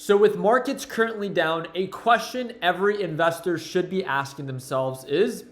So with markets currently down, a question every investor should be asking themselves is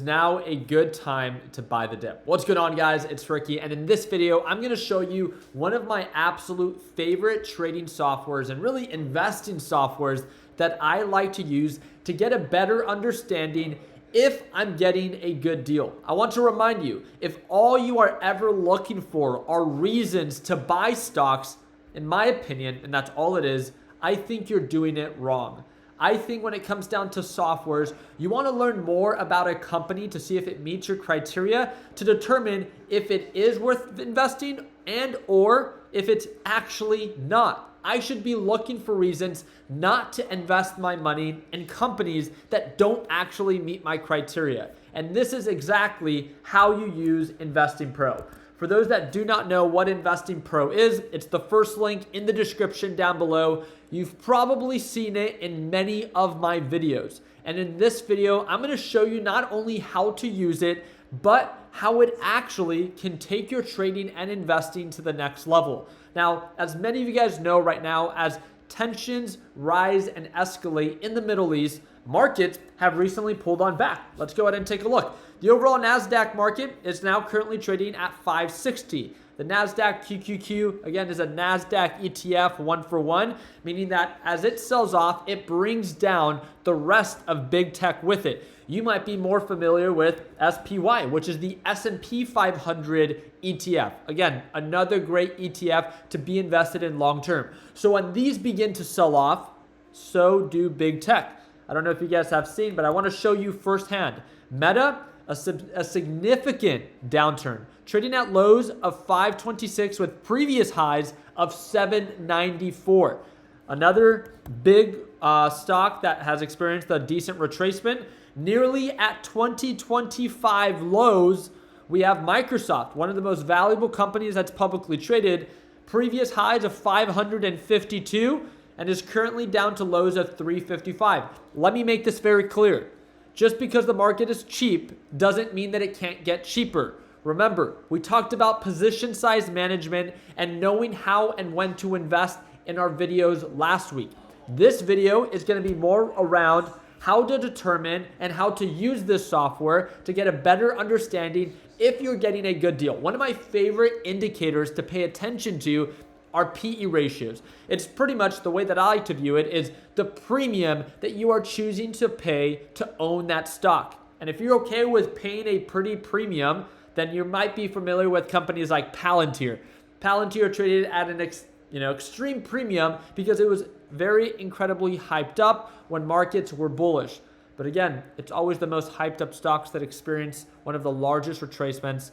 now a good time to buy the dip? What's going on, guys? It's Ricky, and in this video, I'm going to show you one of my absolute favorite trading softwares and really investing softwares that I like to use to get a better understanding if I'm getting a good deal. I want to remind you, if all you are ever looking for are reasons to buy stocks, in my opinion, and that's all it is, I think you're doing it wrong. I think when it comes down to softwares, you want to learn more about a company to see if it meets your criteria to determine if it is worth investing and or if it's actually not. I should be looking for reasons not to invest my money in companies that don't actually meet my criteria. And this is exactly how you use Investing Pro. For those that do not know what Investing Pro is, it's the first link in the description down below. You've probably seen it in many of my videos. And in this video, I'm going to show you not only how to use it, but how it actually can take your trading and investing to the next level. Now, as many of you guys know right now, as tensions rise and escalate in the Middle East, markets have recently pulled on back. Let's go ahead and take a look. The overall NASDAQ market is now currently trading at 560. The NASDAQ QQQ, again, is a NASDAQ ETF 1-for-1, meaning that as it sells off, it brings down the rest of big tech with it. You might be more familiar with SPY, which is the S&P 500 ETF. Again, another great ETF to be invested in long term. So when these begin to sell off, so do big tech. I don't know if you guys have seen, but I want to show you firsthand. Meta, a significant downturn, trading at lows of 526 with previous highs of 794. Another big stock that has experienced a decent retracement, nearly at 2025 lows. We have Microsoft, one of the most valuable companies that's publicly traded, previous highs of 552 and is currently down to lows of 355. Let me make this very clear. Just because the market is cheap doesn't mean that it can't get cheaper. Remember, we talked about position size management and knowing how and when to invest in our videos last week. This video is going to be more around how to determine and how to use this software to get a better understanding if you're getting a good deal. One of my favorite indicators to pay attention to are PE ratios. It's pretty much the way that I like to view it is the premium that you are choosing to pay to own that stock. And if you're okay with paying a pretty premium, then you might be familiar with companies like Palantir. Palantir traded at an extreme premium because it was very incredibly hyped up when markets were bullish. But again, it's always the most hyped up stocks that experience one of the largest retracements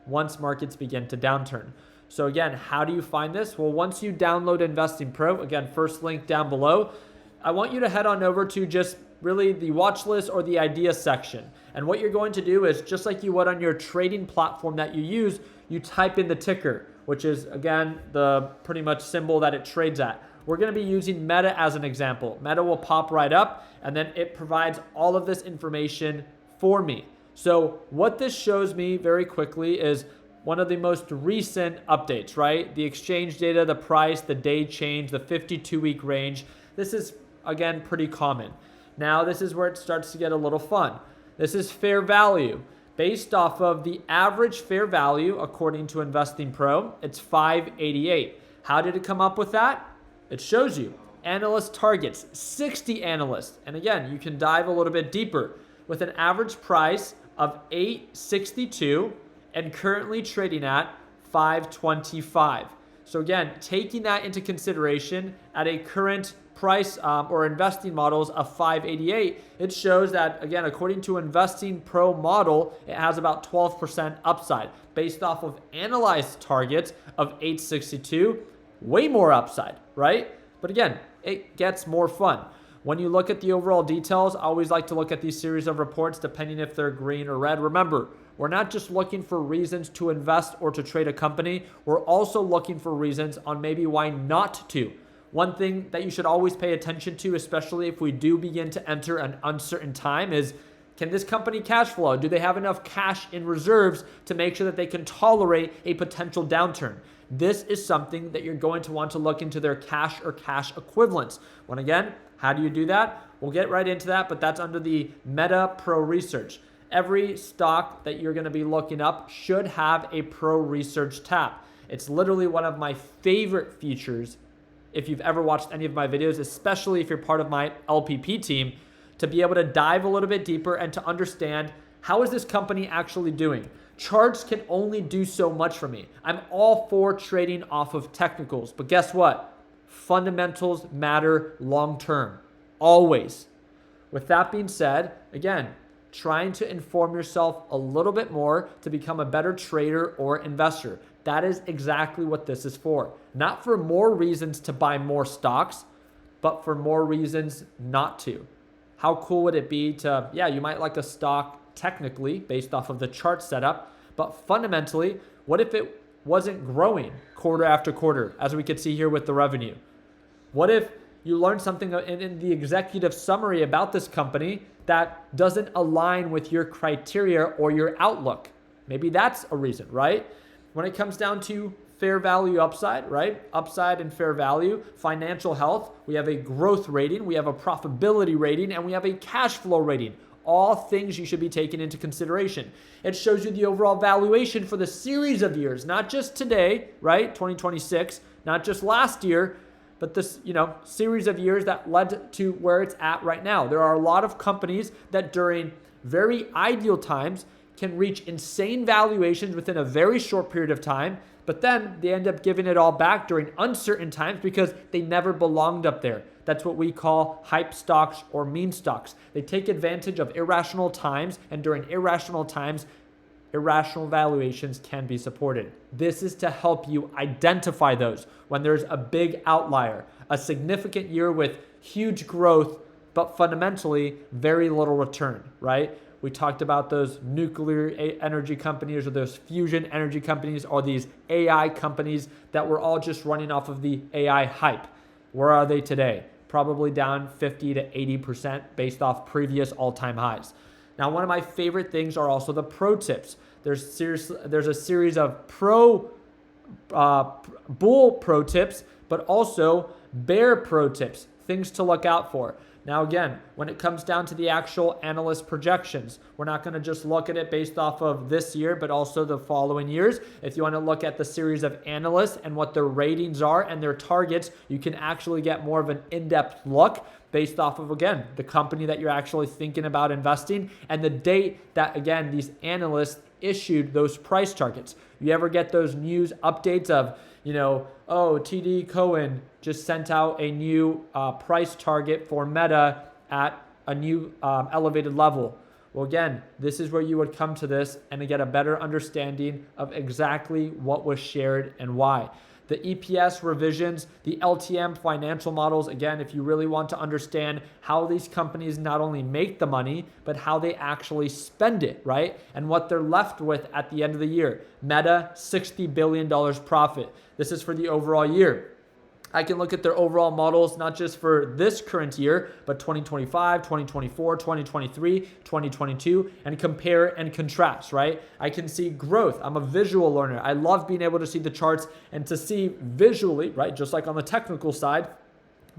once markets begin to downturn. So again, how do you find this? Well, once you download Investing Pro, again, first link down below, I want you to head on over to just really the watch list or the idea section. And what you're going to do is just like you would on your trading platform that you use, you type in the ticker, which is again, the pretty much symbol that it trades at. We're going to be using Meta as an example. Meta will pop right up and then it provides all of this information for me. So what this shows me very quickly is one of the most recent updates, right? The exchange data, the price, the day change, the 52-week range. This is, again, pretty common. Now, this is where it starts to get a little fun. This is fair value. Based off of the average fair value, according to Investing Pro, it's 588. How did it come up with that? It shows you. Analyst targets, 60 analysts. And again, you can dive a little bit deeper with an average price of 862 and currently trading at 525. So again, taking that into consideration at a current price or investing models of 588, it shows that, again, according to Investing Pro model, it has about 12% upside. Based off of analyzed targets of 862, way more upside, right? But again, it gets more fun. When you look at the overall details, I always like to look at these series of reports depending if they're green or red. Remember, we're not just looking for reasons to invest or to trade a company. We're also looking for reasons on maybe why not to. One thing that you should always pay attention to, especially if we do begin to enter an uncertain time, is Can this company cash flow? Do they have enough cash in reserves to make sure that they can tolerate a potential downturn? This is something that you're going to want to look into their cash or cash equivalents. When again, how do you do that? We'll get right into that, but that's under the Meta Pro Research. Every stock that you're going to be looking up should have a Pro Research tab. It's literally one of my favorite features if you've ever watched any of my videos, especially if you're part of my LPP team, to be able to dive a little bit deeper and to understand how is this company actually doing. Charts can only do so much for me. I'm all for trading off of technicals, but guess what? Fundamentals matter long term, always. With that being said, again, trying to inform yourself a little bit more to become a better trader or investor. That is exactly what this is for. Not for more reasons to buy more stocks, but for more reasons not to. How cool would it be to, yeah, you might like a stock technically based off of the chart setup, but fundamentally, what if it wasn't growing quarter after quarter, as we could see here with the revenue? What if you learned something in the executive summary about this company that doesn't align with your criteria or your outlook? Maybe that's a reason, right? When it comes down to fair value upside, right? Upside and fair value, financial health, we have a growth rating, we have a profitability rating, and we have a cash flow rating. All things you should be taking into consideration. It shows you the overall valuation for the series of years, not just today, right? 2026, not just last year, but this, series of years that led to where it's at right now. There are a lot of companies that during very ideal times can reach insane valuations within a very short period of time, but then they end up giving it all back during uncertain times because they never belonged up there. That's what we call hype stocks or meme stocks. They take advantage of irrational times, and during irrational times, irrational valuations can be supported. This is to help you identify those when there's a big outlier, a significant year with huge growth, but fundamentally very little return, right? We talked about those nuclear energy companies or those fusion energy companies or these AI companies that were all just running off of the AI hype. Where are they today? Probably down 50 to 80% based off previous all-time highs. Now, one of my favorite things are also the pro tips. There's a series of bull pro tips, but also bear pro tips, things to look out for. Now, again, when it comes down to the actual analyst projections, we're not going to just look at it based off of this year, but also the following years. If you want to look at the series of analysts and what their ratings are and their targets, you can actually get more of an in-depth look based off of, again, the company that you're actually thinking about investing and the date that, again, these analysts issued those price targets. You ever get those news updates of, TD Cohen just sent out a new price target for Meta at a new elevated level. Well, again, this is where you would come to this and to get a better understanding of exactly what was shared and why. The EPS revisions, the LTM financial models, again, if you really want to understand how these companies not only make the money, but how they actually spend it, right? And what they're left with at the end of the year. Meta, $60 billion profit. This is for the overall year. I can look at their overall models, not just for this current year, but 2025, 2024, 2023, 2022, and compare and contrast, right? I can see growth. I'm a visual learner. I love being able to see the charts and to see visually, right, just like on the technical side,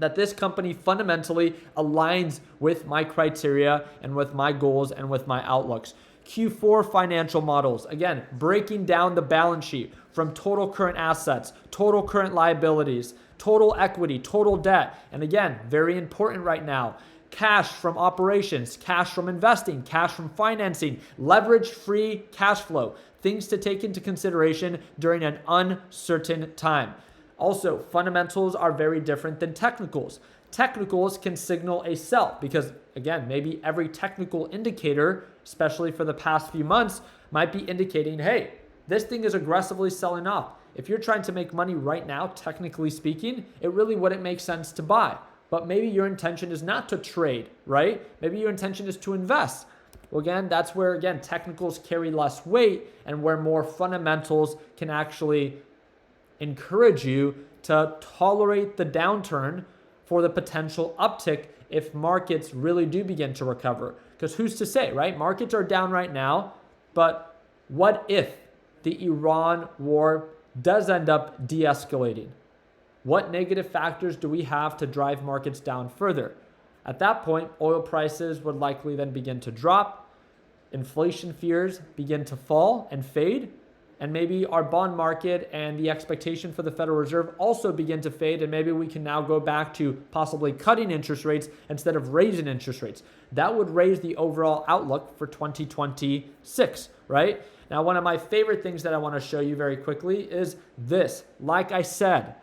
that this company fundamentally aligns with my criteria and with my goals and with my outlooks. Q4 financial models, again, breaking down the balance sheet from total current assets, total current liabilities, total equity, total debt. And again, very important right now, cash from operations, cash from investing, cash from financing, leverage-free cash flow, things to take into consideration during an uncertain time. Also, fundamentals are very different than technicals. Technicals can signal a sell because, again, maybe every technical indicator, especially for the past few months, might be indicating, hey, this thing is aggressively selling off. If you're trying to make money right now, technically speaking, it really wouldn't make sense to buy. But maybe your intention is not to trade, right? Maybe your intention is to invest. Well, again, that's where, again, technicals carry less weight and where more fundamentals can actually encourage you to tolerate the downturn for the potential uptick if markets really do begin to recover. Because who's to say, right? Markets are down right now, but what if the Iran war does end up de-escalating? What negative factors do we have to drive markets down further? At that point, oil prices would likely then begin to drop, inflation fears begin to fall and fade, and maybe our bond market and the expectation for the Federal Reserve also begin to fade, and maybe we can now go back to possibly cutting interest rates instead of raising interest rates. That would raise the overall outlook for 2026, right? Now, one of my favorite things that I want to show you very quickly is this. Like I said,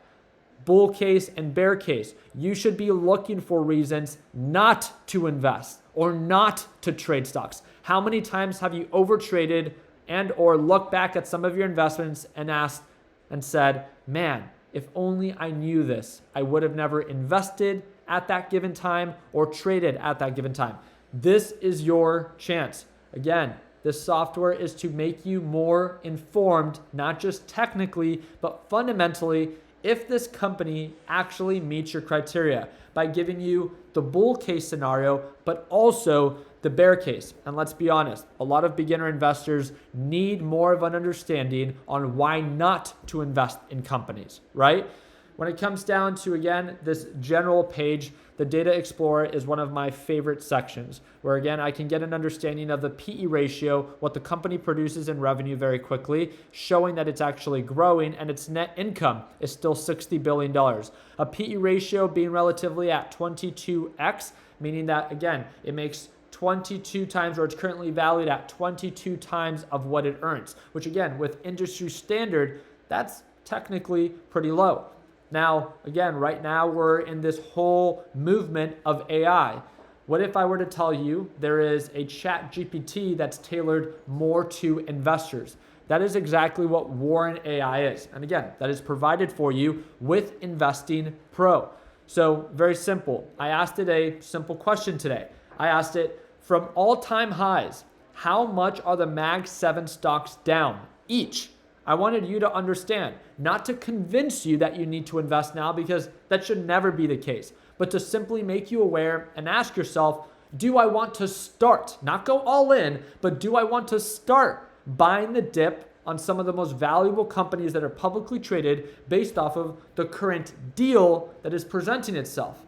bull case and bear case. You should be looking for reasons not to invest or not to trade stocks. How many times have you overtraded and or looked back at some of your investments and asked and said, man, if only I knew this, I would have never invested at that given time or traded at that given time. This is your chance. Again, this software is to make you more informed, not just technically, but fundamentally, if this company actually meets your criteria by giving you the bull case scenario, but also the bear case. And let's be honest, a lot of beginner investors need more of an understanding on why not to invest in companies, right? When it comes down to, again, this general page, the Data Explorer is one of my favorite sections where, again, I can get an understanding of the PE ratio, what the company produces in revenue very quickly, showing that it's actually growing and its net income is still $60 billion. A PE ratio being relatively at 22x, meaning that, again, it makes 22 times, or it's currently valued at 22 times of what it earns, which again, with industry standard, that's technically pretty low. Now, again, right now we're in this whole movement of AI. What if I were to tell you there is a chat GPT that's tailored more to investors? That is exactly what Warren AI is. And again, that is provided for you with Investing Pro. So very simple. I asked it a simple question today. I asked it, from all-time highs, how much are the Mag 7 stocks down each? I wanted you to understand, not to convince you that you need to invest now, because that should never be the case, but to simply make you aware and ask yourself, do I want to start, not go all in, but do I want to start buying the dip on some of the most valuable companies that are publicly traded based off of the current deal that is presenting itself?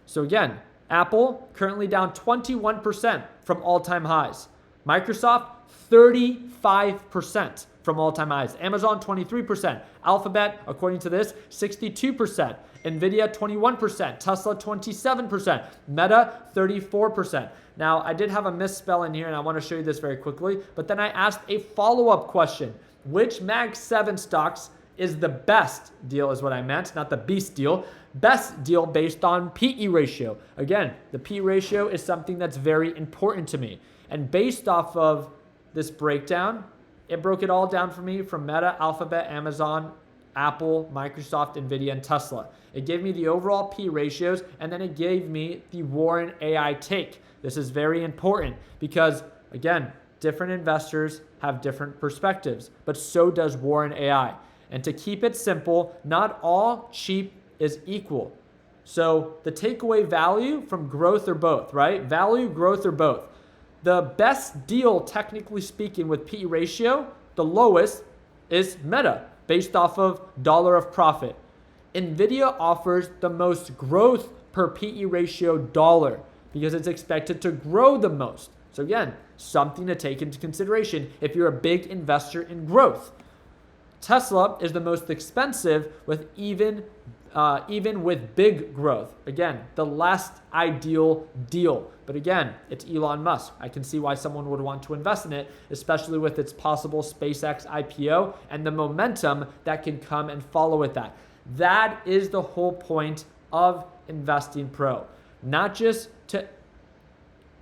So again, Apple currently down 21% from all-time highs. Microsoft, 35% from all-time highs. Amazon, 23%. Alphabet, according to this, 62%. Nvidia, 21%. Tesla, 27%. Meta, 34%. Now, I did have a misspell in here, and I want to show you this very quickly, but then I asked a follow-up question. Which Mag 7 stocks is the best deal, is what I meant, not the beast deal. Best deal based on PE ratio. Again, the PE ratio is something that's very important to me. And based off of this breakdown, it broke it all down for me from Meta, Alphabet, Amazon, Apple, Microsoft, Nvidia, and Tesla. It gave me the overall PE ratios, and then it gave me the Warren AI take. This is very important because, again, different investors have different perspectives, but so does Warren AI. And to keep it simple, not all cheap is equal. So the takeaway value from growth or both, right? Value, growth, or both. The best deal, technically speaking, with PE ratio, the lowest is Meta, based off of dollar of profit. Nvidia offers the most growth per PE ratio dollar because it's expected to grow the most. So again, something to take into consideration if you're a big investor in growth. Tesla is the most expensive with even with big growth. Again, the less ideal deal. But again, it's Elon Musk. I can see why someone would want to invest in it, especially with its possible SpaceX IPO and the momentum that can come and follow with that. That is the whole point of Investing Pro. Not just to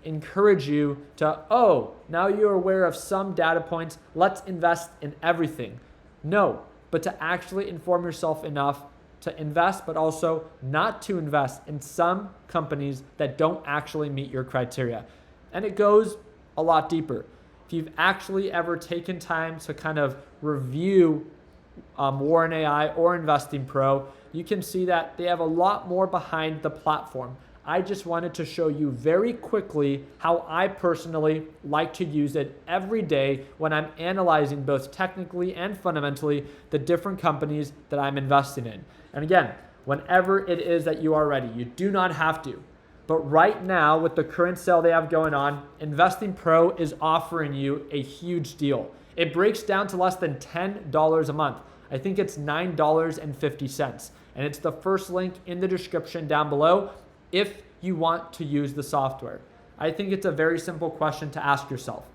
encourage you to, oh, now you're aware of some data points, let's invest in everything. No, but to actually inform yourself enough to invest, but also not to invest in some companies that don't actually meet your criteria. And it goes a lot deeper. If you've actually ever taken time to kind of review Warren AI or Investing Pro, you can see that they have a lot more behind the platform. I just wanted to show you very quickly how I personally like to use it every day when I'm analyzing both technically and fundamentally the different companies that I'm investing in. And again, whenever it is that you are ready, you do not have to. But right now, with the current sale they have going on, Investing Pro is offering you a huge deal. It breaks down to less than $10 a month. I think it's $9.50. And it's the first link in the description down below if you want to use the software. I think it's a very simple question to ask yourself.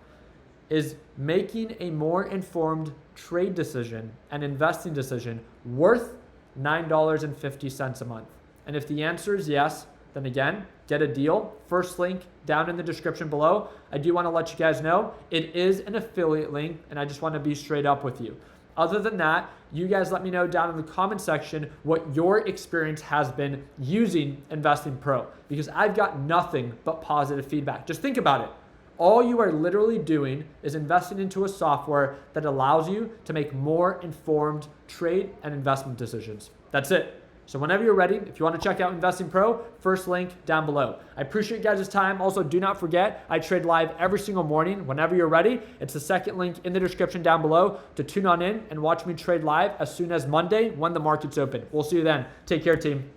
Is making a more informed trade decision and investing decision worth $9.50 a month? And if the answer is yes, then again, get a deal. First link down in the description below. I do want to let you guys know it is an affiliate link, and I just want to be straight up with you. Other than that, you guys let me know down in the comment section what your experience has been using Investing Pro, because I've got nothing but positive feedback. Just think about it. All you are literally doing is investing into a software that allows you to make more informed trade and investment decisions. That's it. So whenever you're ready, if you want to check out Investing Pro, first link down below. I appreciate you guys' time. Also, do not forget, I trade live every single morning. Whenever you're ready, it's the second link in the description down below to tune on in and watch me trade live as soon as Monday when the market's open. We'll see you then. Take care, team.